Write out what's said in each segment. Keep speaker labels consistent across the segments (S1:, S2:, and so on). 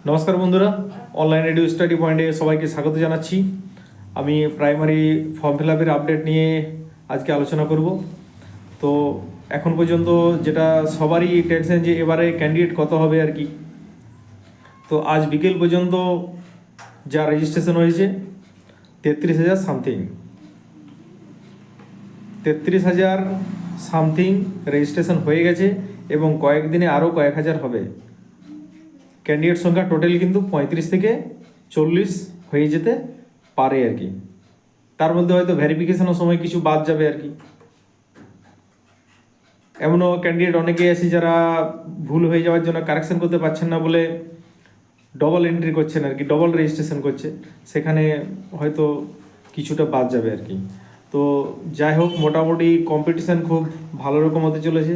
S1: নমস্কার বন্ধুরা, online radio study পয়েন্টে সবাইকে স্বাগত জানাচ্ছি। আমি প্রাইমারি ফর্ম ফিল আপের আপডেট নিয়ে আজকে আলোচনা করব। তো এখন পর্যন্ত যেটা সবারই টেনশন যে এবারে ক্যান্ডিডেট কত হবে আর কি। তো আজ বিকেল পর্যন্ত যা রেজিস্ট্রেশন হয়েছে 33,000 সামথিং, 33,000 সামথিং রেজিস্ট্রেশন হয়ে গেছে এবং কয়েকদিনে আরও কয়েক হাজার হবে। ক্যান্ডিডেট সংখ্যা টোটাল কিন্তু 35 থেকে 40 হয়ে যেতে পারে আর কি। তার মধ্যে হয়তো ভেরিফিকেশনের সময় কিছু বাদ যাবে আর কি। এমনও ক্যান্ডিডেট অনেকেই আছে যারা ভুল হয়ে যাওয়ার জন্য কারেকশন করতে পারছেন না বলে ডবল এন্ট্রি করছেন আর কি, ডবল রেজিস্ট্রেশন করছে, সেখানে হয়তো কিছুটা বাদ যাবে আর কি। তো যাই হোক, মোটামুটি কম্পিটিশান খুব ভালো রকম হতে চলেছে।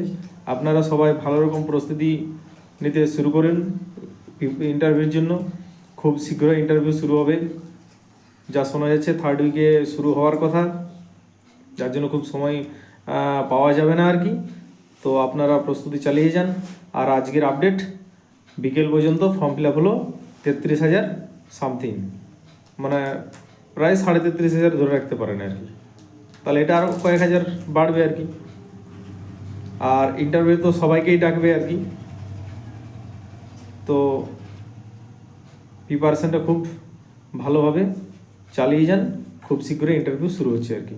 S1: আপনারা সবাই ভালো রকম প্রস্তুতি নিতে শুরু করেন ইন্টারভিউর জন্য। খুব শীঘ্রই ইন্টারভিউ শুরু হবে, যা শোনা যাচ্ছে 3rd উইকে শুরু হওয়ার কথা, যার জন্য খুব সময় পাওয়া যাবে না আর কি। তো আপনারা প্রস্তুতি চালিয়ে যান। আর আজকের আপডেট বিকেল পর্যন্ত ফর্ম ফিল আপ হলো 33,000 সামথিং, মানে প্রায় 33,500 ধরে রাখতে পারেন আর কি। তাহলে এটা আরও কয়েক হাজার বাড়বে আর কি। আর ইন্টারভিউ তো সবাইকেই ডাকবে আর কি। তো প্রিপারেশানটা খুব ভালোভাবে চালিয়ে যান, খুব শীঘ্রই ইন্টারভিউ শুরু হচ্ছে আর কি।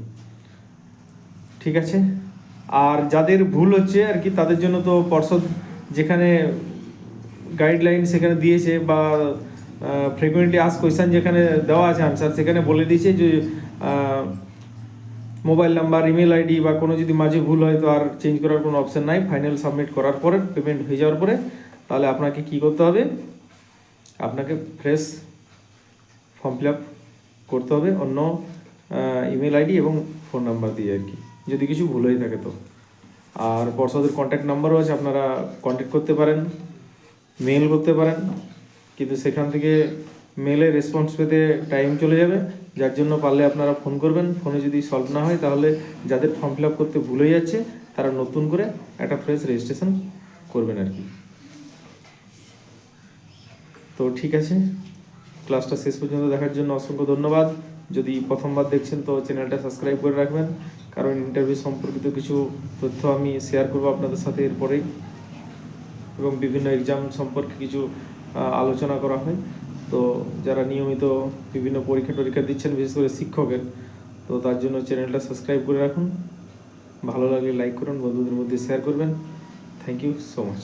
S1: ঠিক আছে। আর যাদের ভুল হচ্ছে আর কি, তাদের জন্য তো পর্ষদ যেখানে গাইডলাইন সেখানে দিয়েছে, বা ফ্রিকুয়েন্টলি আস্ক কোয়েশ্চেন যেখানে দেওয়া আছে আনসার, সেখানে বলে দিয়েছে যে মোবাইল নাম্বার, ইমেল আইডি বা কোনো যদি মাঝে ভুল হয় তো আর চেঞ্জ করার কোনো অপশান নাই। ফাইনাল সাবমিট করার পরে, পেমেন্ট হয়ে যাওয়ার পরে, তাহলে আপনাকে কি করতে হবে, আপনাকে ফ্রেশ ফর্ম ফিল আপ করতে হবে অন্য ইমেল আইডি এবং ফোন নাম্বার দিয়ে আর কি, যদি কিছু ভুল হয়ে থাকে তো। আর পর্ষদের কন্ট্যাক্ট নাম্বারও আছে, আপনারা কন্ট্যাক্ট করতে পারেন, মেল করতে পারেন, কিন্তু সেখান থেকে মেলে রেসপন্স পেতে টাইম চলে যাবে। যার জন্য পারলে আপনারা ফোন করবেন। ফোনে যদি সলভ না হয়, তাহলে যাদের ফর্ম ফিল আপ করতে ভুল হয়ে যাচ্ছে তারা নতুন করে একটা ফ্রেশ রেজিস্ট্রেশন করবেন আর কি। তো ঠিক আছে, ক্লাসটা শেষ পর্যন্ত দেখার জন্য অসংখ্য ধন্যবাদ। যদি প্রথমবার দেখছেন তো চ্যানেলটা সাবস্ক্রাইব করে রাখবেন, কারণ ইন্টারভিউ সম্পর্কিত কিছু তথ্য আমি শেয়ার করবো আপনাদের সাথে এরপরেই, এবং বিভিন্ন এক্সাম সম্পর্কে কিছু আলোচনা করা হয়। তো যারা নিয়মিত বিভিন্ন পরীক্ষা দিচ্ছেন, বিশেষ করে শিক্ষকের, তো তার জন্য চ্যানেলটা সাবস্ক্রাইব করে রাখুন। ভালো লাগলে লাইক করুন, বন্ধুদের মধ্যে শেয়ার করবেন। Thank you so much.